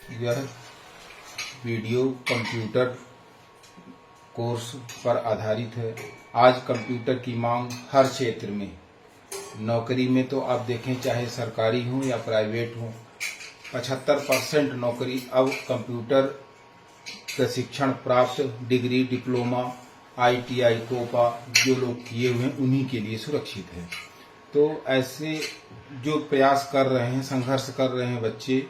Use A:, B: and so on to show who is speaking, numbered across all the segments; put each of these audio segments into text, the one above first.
A: यह video computer course पर आधारित है। आज कंप्यूटर की मांग हर क्षेत्र में, नौकरी में तो आप देखें चाहे सरकारी हो या प्राइवेट हो, 75% नौकरी अब कंप्यूटर प्रशिक्षण प्राप्त डिग्री, डिप्लोमा, ITI, कोपा जो लोग किए हुए हैं उन्हीं के लिए सुरक्षित है। तो ऐसे जो प्रयास कर रहे हैं, संघर्ष कर रहे हैं बच्चे,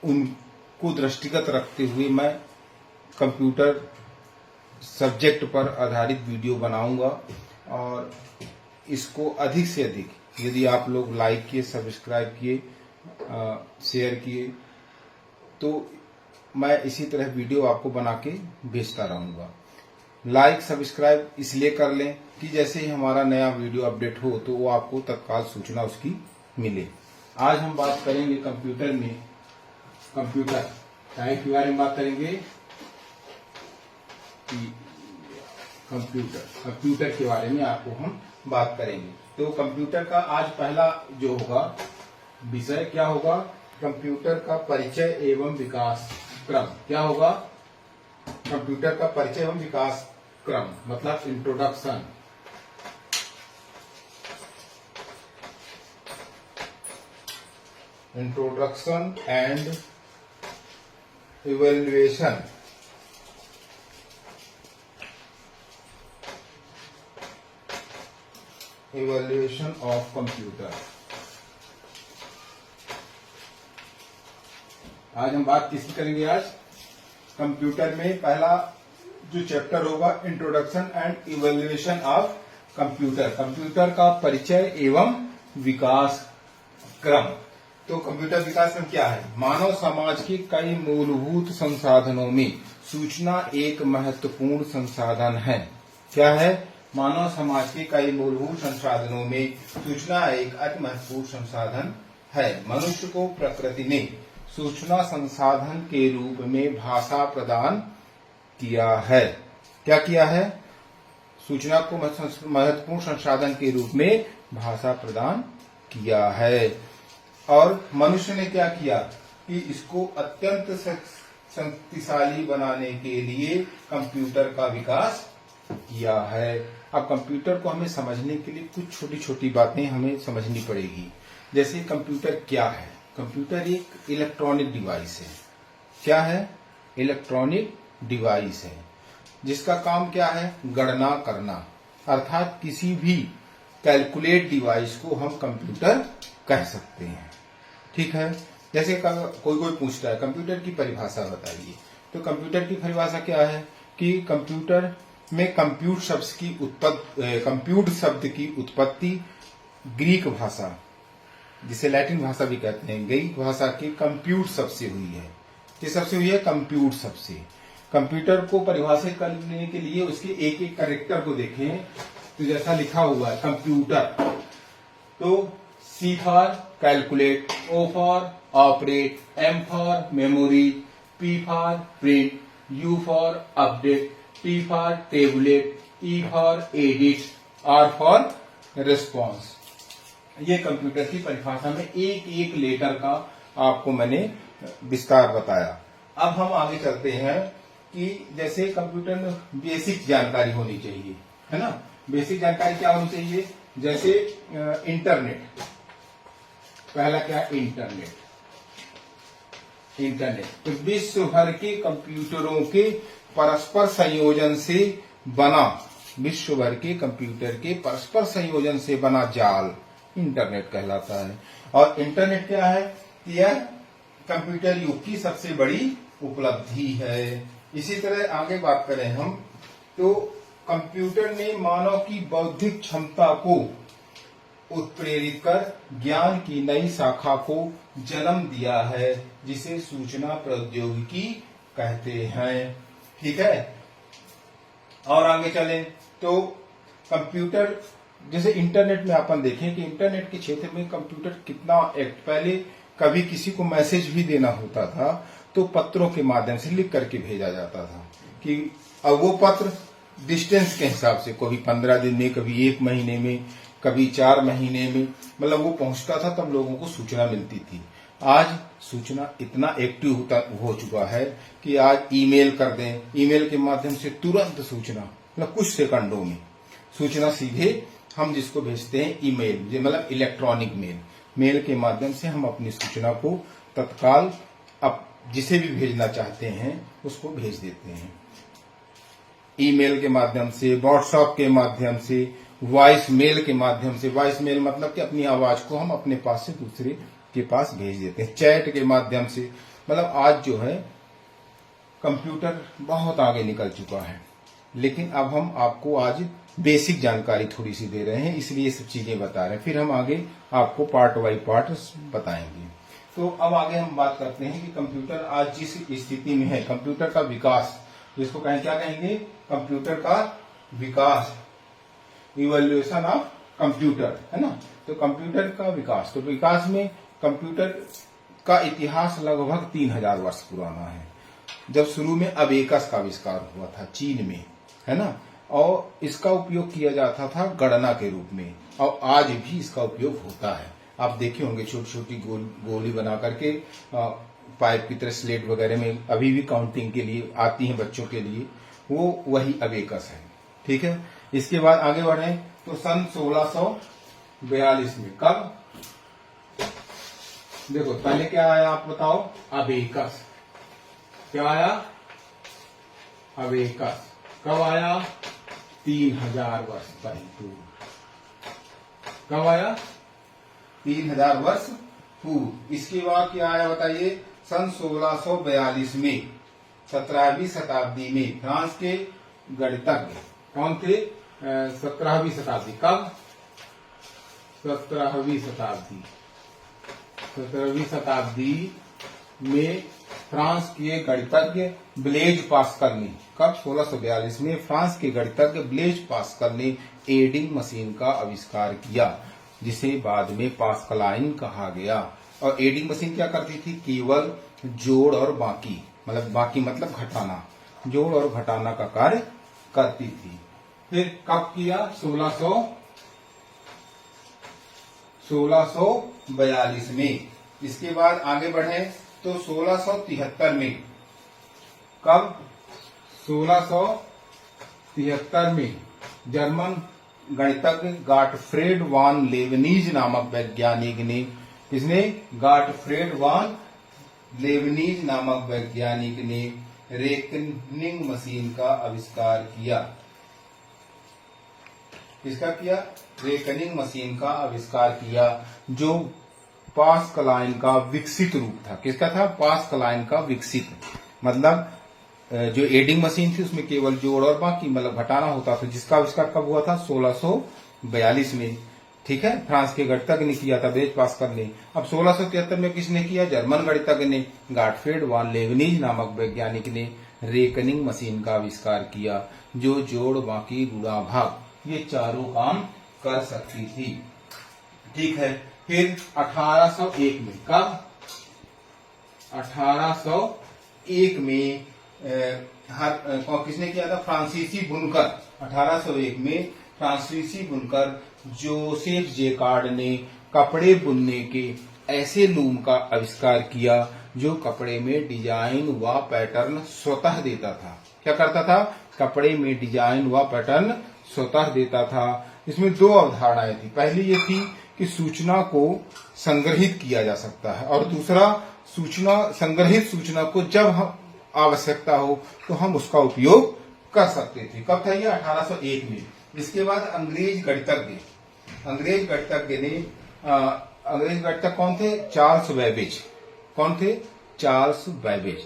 A: उनको दृष्टिगत रखते हुए मैं कंप्यूटर सब्जेक्ट पर आधारित वीडियो बनाऊंगा और इसको अधिक से अधिक यदि आप लोग लाइक किए, सब्सक्राइब किए, शेयर किए तो मैं इसी तरह वीडियो आपको बना के भेजता रहूंगा। लाइक सब्सक्राइब इसलिए कर लें कि जैसे ही हमारा नया वीडियो अपडेट हो तो वो आपको तत्काल सूचना उसकी मिले। आज हम बात करेंगे कंप्यूटर में, कंप्यूटर के बारे में बात करेंगे। कंप्यूटर के बारे में आपको हम बात करेंगे। तो कंप्यूटर का आज पहला जो होगा विषय क्या होगा? कंप्यूटर का परिचय एवं विकास क्रम। क्या होगा? कंप्यूटर का परिचय एवं विकास क्रम मतलब introduction. Introduction and evaluation of computer. आज हम बात किसकी करेंगे? आज कंप्यूटर में पहला जो चैप्टर होगा introduction and evaluation of computer, computer का परिचय एवं विकास क्रम। तो कंप्यूटर विकास क्रम क्या है? मानव समाज के कई मूलभूत संसाधनों में सूचना एक महत्वपूर्ण संसाधन है। क्या है? मानव समाज के कई मूलभूत संसाधनों में सूचना एक अति महत्वपूर्ण संसाधन है। मनुष्य को प्रकृति ने सूचना संसाधन के रूप में भाषा प्रदान किया है। क्या किया है? सूचना को महत्वपूर्ण संसाधन के रूप में भाषा प्रदान किया है। और मनुष्य ने क्या किया कि इसको अत्यंत शक्तिशाली बनाने के लिए कंप्यूटर का विकास किया है। अब कंप्यूटर को हमें समझने के लिए कुछ छोटी छोटी बातें हमें समझनी पड़ेगी। जैसे कंप्यूटर क्या है? कंप्यूटर एक इलेक्ट्रॉनिक डिवाइस है। क्या है? इलेक्ट्रॉनिक डिवाइस है जिसका काम क्या है? गणना करना। अर्थात किसी भी कैलकुलेट डिवाइस को हम कंप्यूटर कह सकते हैं। ठीक है। जैसे कोई पूछता है कंप्यूटर की परिभाषा बताइए, तो कंप्यूटर की परिभाषा क्या है कि कंप्यूटर में कंप्यूट शब्द की उत्पत्ति ग्रीक भाषा, जिसे लैटिन भाषा भी कहते हैं, ग्रीक भाषा के कंप्यूट शब्द से हुई है। किस शब्द से हुई है? कंप्यूट शब्द से। कंप्यूटर को परिभाषित करने के लिए उसके एक एक कैरेक्टर को देखें तो जैसा लिखा हुआ है कंप्यूटर, तो C for calculate, O for operate, M for memory, P for print, U for update, T for tablet, E for edit, R for response. ये कंप्यूटर की परिभाषा में एक एक लेटर का आपको मैंने विस्तार बताया। अब हम आगे चलते हैं कि जैसे कंप्यूटर में बेसिक जानकारी होनी चाहिए, है ना? बेसिक जानकारी क्या होनी चाहिए? जैसे इंटरनेट। पहला क्या? इंटरनेट। तो विश्व भर के कंप्यूटरों के परस्पर संयोजन से बना, विश्व भर के कंप्यूटर के परस्पर संयोजन से बना जाल इंटरनेट कहलाता है। और इंटरनेट क्या है? यह कंप्यूटर युग की सबसे बड़ी उपलब्धि है। इसी तरह आगे बात करें हम तो कंप्यूटर ने मानव की बौद्धिक क्षमता को उत्प्रेरित कर ज्ञान की नई शाखा को जन्म दिया है, जिसे सूचना प्रौद्योगिकी कहते हैं। ठीक है। और आगे चलें तो कंप्यूटर, जैसे इंटरनेट में अपन देखें कि इंटरनेट के क्षेत्र में कंप्यूटर कितना पहले कभी किसी को मैसेज भी देना होता था तो पत्रों के माध्यम से लिख करके भेजा जाता था कि अब वो पत्र डिस्टेंस के हिसाब से कभी 15 दिन में, कभी 1 महीने में, कभी 4 महीने में, मतलब वो पहुंचता था तब लोगों को सूचना मिलती थी। आज सूचना इतना एक्टिव हो चुका है कि आज ईमेल कर दें, ईमेल के माध्यम से तुरंत सूचना, मतलब कुछ सेकंडों में सूचना सीधे हम जिसको भेजते हैं ईमेल, मतलब इलेक्ट्रॉनिक मेल के माध्यम से हम अपनी सूचना को तत्काल अब जिसे भी भेजना चाहते हैं उसको भेज देते हैं। ईमेल के माध्यम से, व्हाट्सएप के माध्यम से, वॉइस मेल के माध्यम से। वॉइस मेल मतलब कि अपनी आवाज को हम अपने पास से दूसरे के पास भेज देते हैं। चैट के माध्यम से, मतलब आज जो है कंप्यूटर बहुत आगे निकल चुका है। लेकिन अब हम आपको आज बेसिक जानकारी थोड़ी सी दे रहे हैं, इसलिए ये सब चीजें बता रहे हैं। फिर हम आगे आपको पार्ट बाय पार्ट बताएंगे। तो अब आगे हम बात करते हैं कि कंप्यूटर आज जिस स्थिति में है, कंप्यूटर का विकास, जिसको क्या कहेंगे, कंप्यूटर का विकास, इवोल्यूशन ऑफ कंप्यूटर, है ना। तो कंप्यूटर का विकास, तो विकास में कंप्यूटर का इतिहास लगभग 3000 वर्ष पुराना है। जब शुरू में अबेकस का आविष्कार हुआ था चीन में, है ना, और इसका उपयोग किया जाता था गणना के रूप में, और आज भी इसका उपयोग होता है। आप देखे होंगे छोटी छोटी गोली बना करके पाइप की तरह स्लेट वगैरह में अभी भी काउंटिंग के लिए आती हैं बच्चों के लिए, वो वही अबेकस है। ठीक है, इसके बाद आगे बढ़े तो सन 1642 में, कब, देखो पहले क्या आया आप बताओ, अबेकस। क्या आया, अबेकस। कब आया, 3000 वर्ष पहले। कब आया, 3000 वर्ष पूर्व। इसके बाद क्या आया बताइए, सन 1642 में, 17वीं शताब्दी में फ्रांस के गणितज्ञ कौन थे, 17वीं शताब्दी। कब, 17वीं शताब्दी। 17वीं शताब्दी में फ्रांस के गणितज्ञ ब्लेज पास्कल ने, कब, 1642 में फ्रांस के गणितज्ञ ब्लेज पास्कल ने एडिंग मशीन का आविष्कार किया, जिसे बाद में पास्कलाइन कहा गया। और एडिंग मशीन क्या करती थी, केवल जोड़ और बाकी, मतलब बाकी मतलब घटाना, जोड़ और घटाना का कार्य करती थी। फिर कब किया, 1642 में। इसके बाद आगे बढ़े तो 1673 में, कब, 1673 में जर्मन गणितज्ञ गॉटफ्रेड वान लेबनीज नामक वैज्ञानिक ने, किसने, गॉटफ्रेड वान लेबनीज नामक वैज्ञानिक ने रेकनिंग मशीन का आविष्कार किया। किसका किया, रेकनिंग मशीन का आविष्कार किया, जो पास्कलाइन का विकसित रूप था। किसका था, पास्कलाइन का विकसित, मतलब जो एडिंग मशीन थी उसमें केवल जोड़ और बाकी मतलब घटाना होता था, जिसका आविष्कार कब हुआ था, 1642 में। ठीक है, फ्रांस के गणितज्ञ ने किया था, ब्लेज पास्कल ने। अब 1673 में किसने किया, जर्मन गणितज्ञ ने गॉटफ्रेड वान लेबनीज नामक वैज्ञानिक ने रेकनिंग मशीन का आविष्कार किया, जो जोड़ बाकी गुणा भाग ये चारों काम कर सकती थी। ठीक है, फिर 1801 में, कब, 1801 में किसने किया था, फ्रांसीसी बुनकर। 1801 में फ्रांसीसी बुनकर जोसेफ जेकार्ड ने कपड़े बुनने के ऐसे लूम का आविष्कार किया जो कपड़े में डिजाइन व पैटर्न स्वतः देता था। क्या करता था, कपड़े में डिजाइन व पैटर्न स्वतः देता था। इसमें दो अवधारणाएं थी, पहली ये थी कि सूचना को संग्रहित किया जा सकता है, और दूसरा संग्रहित सूचना को जब हम आवश्यकता हो तो हम उसका उपयोग कर सकते थे। कब था ये, 1801 में। इसके बाद अंग्रेज गणितज्ञ कौन थे, चार्ल्स बैबेज। कौन थे, चार्ल्स बैबेज।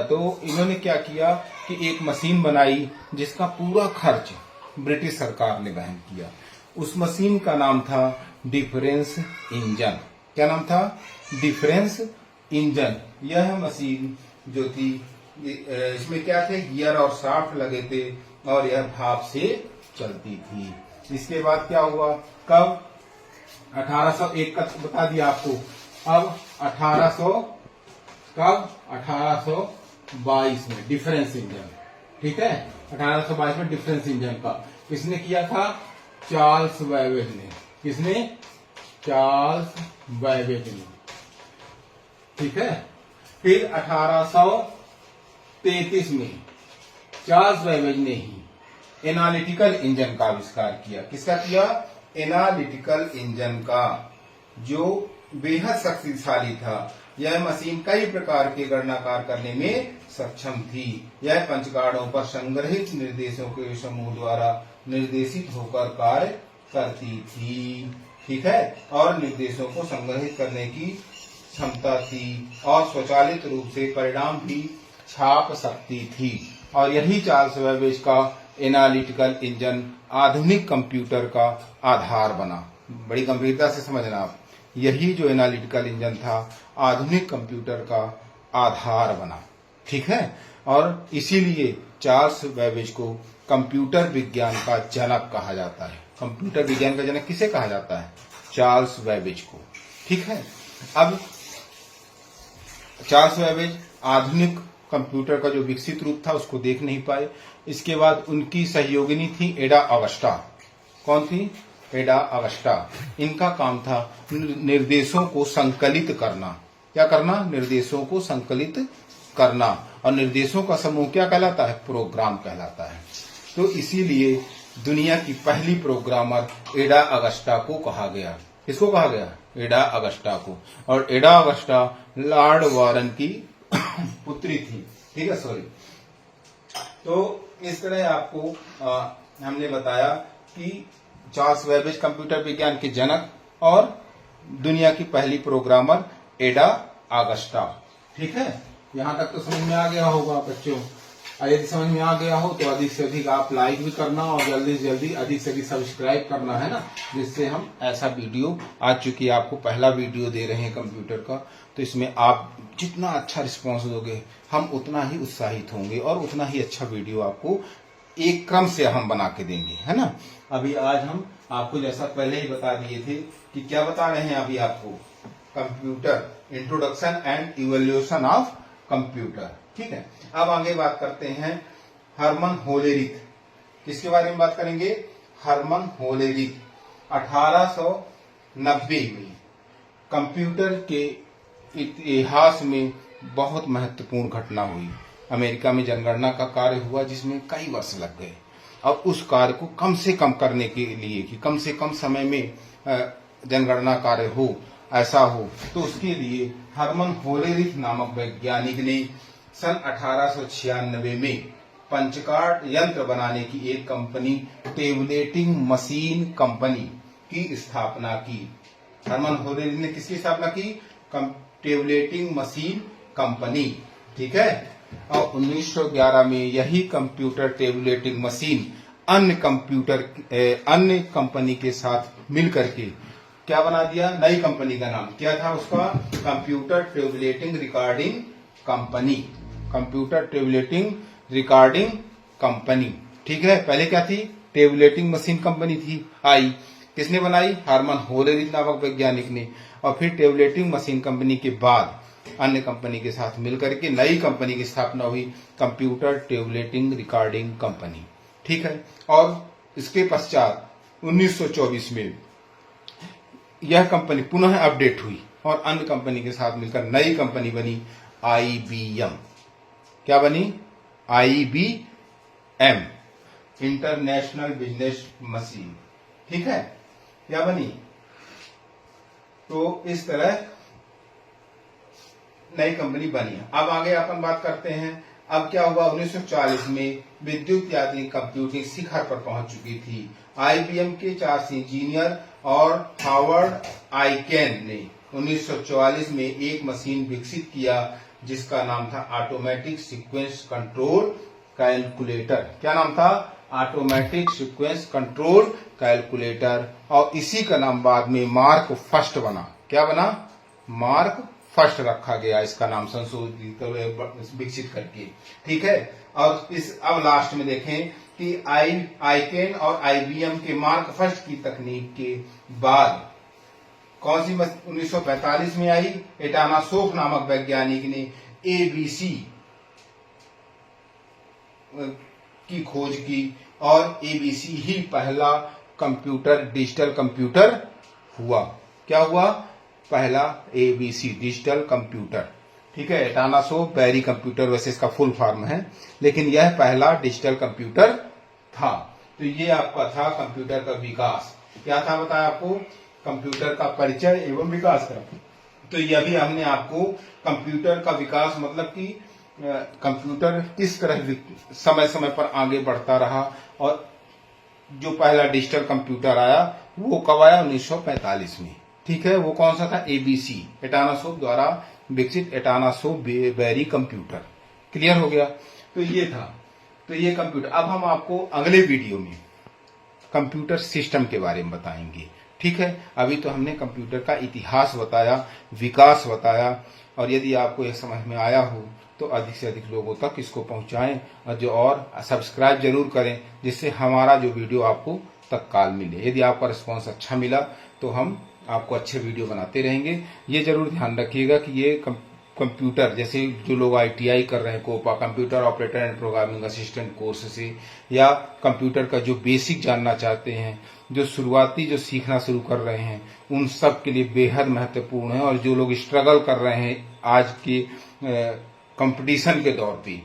A: तो इन्होंने क्या किया कि एक मशीन बनाई जिसका पूरा खर्च ब्रिटिश सरकार ने वहन किया। उस मशीन का नाम था डिफरेंस इंजन। क्या नाम था, डिफरेंस इंजन। यह मशीन जो थी, इसमें क्या थे, गियर और शाफ्ट लगे थे, और यह भाप से चलती थी। इसके बाद क्या हुआ, कब, 1801 का बता दिया आपको। अब 1822 में डिफरेंस इंजन। ठीक है, 1822 में डिफरेंस इंजन का किसने किया था, चार्ल्स बैबेज ने। किसने, चार्ल्स बैबेज ने। ठीक है। फिर 1833 में चार्ल्स बेबेज ने ही एनालिटिकल इंजन का आविष्कार किया। किसका किया? एनालिटिकल इंजन का, जो बेहद शक्तिशाली था। यह मशीन कई प्रकार के गणना कार्य करने में सक्षम थी। यह पंचकार्डों पर संग्रहित निर्देशों के समूह द्वारा निर्देशित होकर कार्य करती थी। ठीक है, और निर्देशों को संग्रहित करने की क्षमता थी और स्वचालित रूप से परिणाम भी छाप सकती थी। और यही चार्ल्स बेबेज का एनालिटिकल इंजन आधुनिक कंप्यूटर का आधार बना। बड़ी गंभीरता से समझना आप, यही जो एनालिटिकल इंजन था आधुनिक कंप्यूटर का आधार बना। ठीक है, और इसीलिए चार्ल्स बेबेज को कंप्यूटर विज्ञान का जनक कहा जाता है। कंप्यूटर विज्ञान का जनक किसे कहा जाता है? चार्ल्स बेबेज को। ठीक है, अब चार्ल्स बेबेज आधुनिक कंप्यूटर का जो विकसित रूप था उसको देख नहीं पाए। इसके बाद उनकी सहयोगिनी थी एडा अगस्टा। कौन थी? एडा अगस्टा। इनका काम था निर्देशों को संकलित करना। क्या करना? निर्देशों को संकलित करना। और निर्देशों का समूह क्या कहलाता है? प्रोग्राम कहलाता है। तो इसीलिए दुनिया की पहली प्रोग्रामर एडा अगस्टा को कहा गया। किसको कहा गया? एडा अगस्टा को। और एडा अगस्टा लॉर्ड वारन की पुत्री थी। ठीक है, सॉरी। तो इस तरह आपको हमने बताया कि चार्ल्स बेबेज कंप्यूटर विज्ञान के जनक और दुनिया की पहली प्रोग्रामर एडा अगस्टा। ठीक है, यहां तक तो समझ में आ गया होगा बच्चों। यदि समझ में आ गया हो तो अधिक से अधिक आप लाइक भी करना और जल्दी से जल्दी अधिक से अधिक सब्सक्राइब करना है ना, जिससे हम ऐसा वीडियो, आज चूंकि आपको पहला वीडियो दे रहे हैं कंप्यूटर का, तो इसमें आप जितना अच्छा रिस्पांस दोगे हम उतना ही उत्साहित होंगे और उतना ही अच्छा वीडियो आपको एक क्रम से हम बना के देंगे, है ना। अभी आज हम आपको जैसा पहले ही बता दिए थे कि क्या बता रहे हैं अभी आपको, computer, introduction and evolution of computer. ठीक है, अब आगे बात करते हैं हरमन होलेरिक। किसके बारे में बात करेंगे? हरमन होलेरिक। 1890 में कंप्यूटर के इतिहास में बहुत महत्वपूर्ण घटना हुई। अमेरिका में जनगणना का कार्य हुआ जिसमें कई वर्ष लग गए। अब उस कार्य को कम से कम करने के लिए कि कम से कम समय में जनगणना कार्य हो, ऐसा हो, तो उसके लिए हरमन होलेरिक नामक वैज्ञानिक ने सन 1896 में पंचकार्ड यंत्र बनाने की एक कंपनी, टेबुलेटिंग मशीन कंपनी की स्थापना की। हरमन होलेरिक ने किसकी स्थापना की? Tabulating machine company. ठीक है, और 1911 में यही कंप्यूटर टेबुलेटिंग मशीन अन्य कंपनी के साथ मिलकर के क्या बना दिया? नई कंपनी का नाम क्या था उसका? Computer tabulating recording company. Computer tabulating recording company. ठीक है, पहले क्या थी? टेबुलेटिंग मशीन कंपनी थी। आई किसने बनाई? हरमन होलेरिक नामक वैज्ञानिक ने। और फिर टेबुलेटिंग मशीन कंपनी के बाद अन्य कंपनी के साथ मिलकर के नई कंपनी की स्थापना हुई, कंप्यूटर टेबुलेटिंग रिकॉर्डिंग कंपनी। ठीक है, और इसके पश्चात 1924 में यह कंपनी पुनः अपडेट हुई और अन्य कंपनी के साथ मिलकर नई कंपनी बनी, IBM। क्या बनी? IBM, international business machine. ठीक है, क्या बनी? तो इस तरह नई कंपनी बनी। अब आगे अपन बात करते हैं, अब क्या हुआ? 1940 में विद्युत यात्री कंप्यूटिंग शिखर पर पहुंच चुकी थी। IBM के 4 इंजीनियर और हार्वर्ड आइकेन ने 1944 में एक मशीन विकसित किया जिसका नाम था ऑटोमेटिक सीक्वेंस कंट्रोल कैलकुलेटर। क्या नाम था? Automatic sequence control calculator. और इसी का नाम बाद में मार्क फर्स्ट बना। क्या बना? मार्क फर्स्ट रखा गया इसका नाम, संशोधित विकसित करके। ठीक है, और इस अब लास्ट में देखें कि आइकेन और IBM के मार्क फर्स्ट की तकनीक के बाद कौन सी 1945 में आई? एटानासोफ नामक वैज्ञानिक ने ABC की खोज की और ABC ही पहला कंप्यूटर, डिजिटल कंप्यूटर हुआ। क्या हुआ? पहला ABC डिजिटल कंप्यूटर, ठीक है। एटानासो बैरी कंप्यूटर वैसे इसका फुल फॉर्म है, लेकिन यह पहला डिजिटल कंप्यूटर था। तो ये आपका था कंप्यूटर का विकास। क्या था बताया आपको, कंप्यूटर का परिचय एवं विकास का। तो ये अभी हमने आपको कंप्यूटर का विकास मतलब कि कंप्यूटर किस तरह समय समय पर आगे बढ़ता रहा, और जो पहला डिजिटल कंप्यूटर आया वो कब आया, 1945 में, ठीक है। वो कौन सा था, ABC एटानासो द्वारा विकसित एटानासो बैरी कंप्यूटर। क्लियर हो गया। तो ये था, तो ये कंप्यूटर। अब हम आपको अगले वीडियो में कंप्यूटर सिस्टम के बारे में बताएंगे, ठीक है। अभी तो हमने कंप्यूटर का इतिहास बताया, विकास बताया, और यदि आपको यह समझ में आया हो तो अधिक से अधिक लोगों तक इसको पहुंचाएं, और सब्सक्राइब जरूर करें, जिससे हमारा जो वीडियो आपको तत्काल मिले। यदि आपका रिस्पांस अच्छा मिला तो हम आपको अच्छे वीडियो बनाते रहेंगे। ये जरूर ध्यान रखिएगा कि ये कंप्यूटर, जैसे जो लोग ITI कर रहे हैं, COPA computer operator and programming assistant course से, या कंप्यूटर का जो बेसिक जानना चाहते हैं, जो शुरुआती जो सीखना शुरू कर रहे हैं, उन सब के लिए बेहद महत्वपूर्ण है। और जो लोग स्ट्रगल कर रहे हैं आज के कंपटीशन के दौर पे,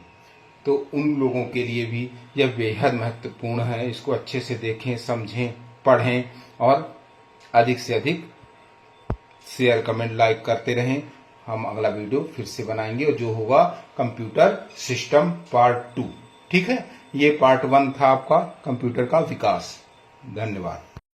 A: तो उन लोगों के लिए भी यह बेहद महत्वपूर्ण है। इसको अच्छे से देखें, समझें, पढ़ें, और अधिक से अधिक शेयर, कमेंट, लाइक करते रहें। हम अगला वीडियो फिर से बनाएंगे, और जो होगा कंप्यूटर सिस्टम पार्ट 2, ठीक है। ये पार्ट 1 था आपका कंप्यूटर का विकास। धन्यवाद।